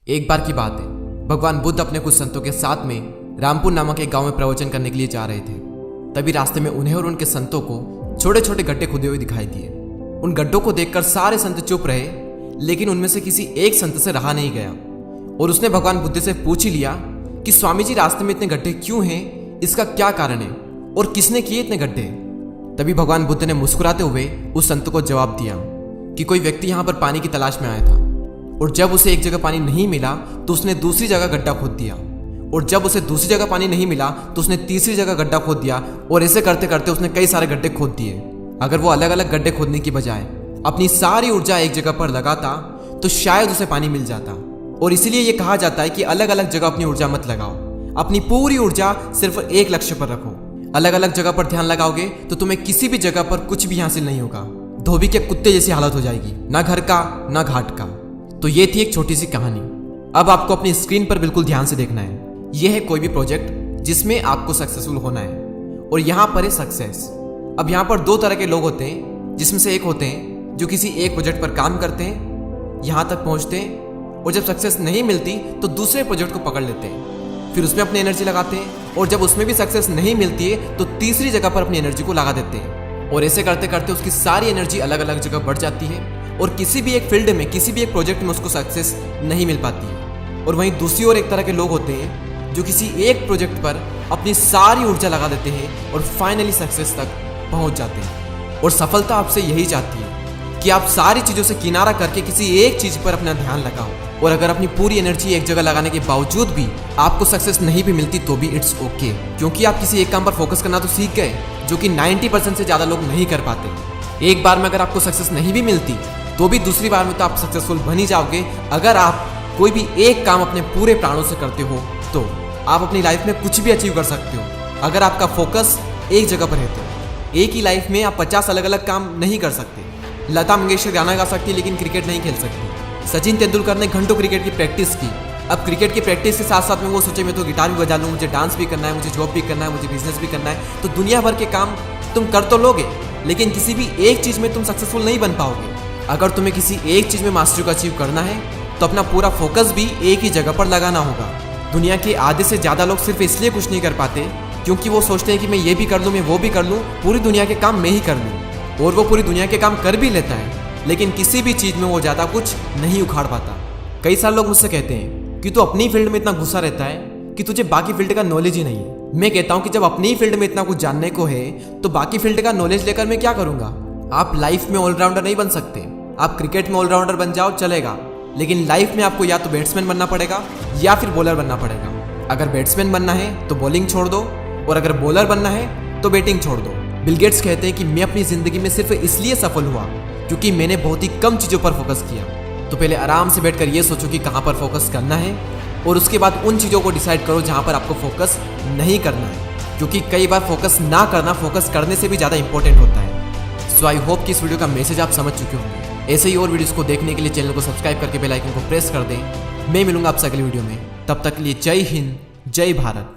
एक बार की बात है, भगवान बुद्ध अपने कुछ संतों के साथ में रामपुर नामक एक गांव में प्रवचन करने के लिए जा रहे थे। तभी रास्ते में उन्हें और उनके संतों को छोटे छोटे गड्ढे खुदे हुए दिखाई दिए। उन गड्ढों को देखकर सारे संत चुप रहे, लेकिन उनमें से किसी एक संत से रहा नहीं गया और उसने भगवान बुद्ध से पूछ ही लिया कि स्वामी जी, रास्ते में इतने गड्ढे क्यों हैं, इसका क्या कारण है और किसने किए इतने गड्ढे। तभी भगवान बुद्ध ने मुस्कुराते हुए उस संत को जवाब दिया कि कोई व्यक्ति यहाँ पर पानी की तलाश में आया था और जब उसे एक जगह पानी नहीं मिला तो उसने दूसरी जगह गड्ढा खोद दिया, और जब उसे दूसरी जगह पानी नहीं मिला तो उसने तीसरी जगह गड्ढा खोद दिया, और ऐसे करते करते उसने कई सारे गड्ढे खोद दिए। अगर वो अलग अलग गड्ढे खोदने की बजाय अपनी सारी ऊर्जा एक जगह पर लगाता तो शायद उसे पानी मिल जाता। और इसीलिए ये कहा जाता है कि अलग अलग जगह अपनी ऊर्जा मत लगाओ, अपनी पूरी ऊर्जा सिर्फ एक लक्ष्य पर रखो। अलग अलग जगह पर ध्यान लगाओगे तो तुम्हें किसी भी जगह पर कुछ भी हासिल नहीं होगा, धोबी के कुत्ते जैसी हालत हो जाएगी, ना घर का ना घाट का। तो ये थी एक छोटी सी कहानी। अब आपको अपनी स्क्रीन पर बिल्कुल ध्यान से देखना है। यह है कोई भी प्रोजेक्ट जिसमें आपको सक्सेसफुल होना है, और यहाँ पर है सक्सेस। अब यहाँ पर दो तरह के लोग होते हैं, जिसमें से एक होते हैं जो किसी एक प्रोजेक्ट पर काम करते हैं, यहाँ तक पहुँचते हैं, और जब सक्सेस नहीं मिलती तो दूसरे प्रोजेक्ट को पकड़ लेते हैं, फिर उसमें अपनी एनर्जी लगाते हैं, और जब उसमें भी सक्सेस नहीं मिलती है तो तीसरी जगह पर अपनी एनर्जी को लगा देते हैं, और ऐसे करते करते उसकी सारी एनर्जी अलग अलग जगह बढ़ जाती है और किसी भी एक फील्ड में, किसी भी एक प्रोजेक्ट में उसको सक्सेस नहीं मिल पाती है। और वहीं दूसरी ओर एक तरह के लोग होते हैं जो किसी एक प्रोजेक्ट पर अपनी सारी ऊर्जा लगा देते हैं और फाइनली सक्सेस तक पहुंच जाते हैं। और सफलता आपसे यही चाहती है कि आप सारी चीज़ों से किनारा करके किसी एक चीज़ पर अपना ध्यान लगाओ, और अगर अपनी पूरी एनर्जी एक जगह लगाने के बावजूद भी आपको सक्सेस नहीं भी मिलती तो भी इट्स ओके, क्योंकि आप किसी एक काम पर फोकस करना तो सीख गए, जो कि 90% से ज़्यादा लोग नहीं कर पाते। एक बार में अगर आपको सक्सेस नहीं भी मिलती तो भी दूसरी बार में तो आप सक्सेसफुल बन ही जाओगे। अगर आप कोई भी एक काम अपने पूरे प्राणों से करते हो तो आप अपनी लाइफ में कुछ भी अचीव कर सकते हो, अगर आपका फोकस एक जगह पर है तो। एक ही लाइफ में आप 50 अलग अलग काम नहीं कर सकते। लता मंगेशकर गाना गा सकती लेकिन क्रिकेट नहीं खेल सकती। सचिन तेंदुलकर ने घंटों क्रिकेट की प्रैक्टिस की। अब क्रिकेट की प्रैक्टिस के साथ साथ में वो सोचे मैं तो गिटार भी बजा लूँ, मुझे डांस भी करना है, मुझे जॉब भी करना है, मुझे बिजनेस भी करना है। तो दुनिया भर के काम तुम कर तो लोगे, लेकिन किसी भी एक चीज़ में तुम सक्सेसफुल नहीं बन पाओगे। अगर तुम्हें किसी एक चीज़ में मास्टरी को अचीव करना है तो अपना पूरा फोकस भी एक ही जगह पर लगाना होगा। दुनिया के आधे से ज़्यादा लोग सिर्फ इसलिए कुछ नहीं कर पाते क्योंकि वो सोचते हैं कि मैं ये भी कर लूँ, मैं वो भी कर लूँ, पूरी दुनिया के काम मैं ही कर लूँ। और वो पूरी दुनिया के काम कर भी लेता है, लेकिन किसी भी चीज़ में वो ज़्यादा कुछ नहीं उखाड़ पाता। कई सारे लोग मुझसे कहते हैं कि तू अपनी फील्ड में इतना घुसा रहता है कि तुझे बाकी फील्ड का नॉलेज ही नहीं है। मैं कहता हूँ कि जब अपनी फील्ड में इतना कुछ जानने को है तो बाकी फील्ड का नॉलेज लेकर मैं क्या करूँगा। आप लाइफ में ऑलराउंडर नहीं बन सकते। आप क्रिकेट में ऑलराउंडर बन जाओ चलेगा, लेकिन लाइफ में आपको या तो बैट्समैन बनना पड़ेगा या फिर बॉलर बनना पड़ेगा। अगर बैट्समैन बनना है तो बॉलिंग छोड़ दो, और अगर बॉलर बनना है तो बैटिंग छोड़ दो। बिल गेट्स कहते हैं कि मैं अपनी ज़िंदगी में सिर्फ इसलिए सफल हुआ क्योंकि मैंने बहुत ही कम चीज़ों पर फोकस किया। तो पहले आराम से बैठकर ये सोचो कि कहाँ पर फोकस करना है, और उसके बाद उन चीज़ों को डिसाइड करो जहाँ पर आपको फोकस नहीं करना है, क्योंकि कई बार फोकस ना करना फोकस करने से भी ज़्यादा इंपॉर्टेंट होता है। सो आई होप कि इस वीडियो का मैसेज आप समझ चुके होंगे। ऐसे ही और वीडियोस को देखने के लिए चैनल को सब्सक्राइब करके बेल आइकन को प्रेस कर दें। मैं मिलूंगा आपसे अगली वीडियो में, तब तक के लिए जय हिंद, जय भारत।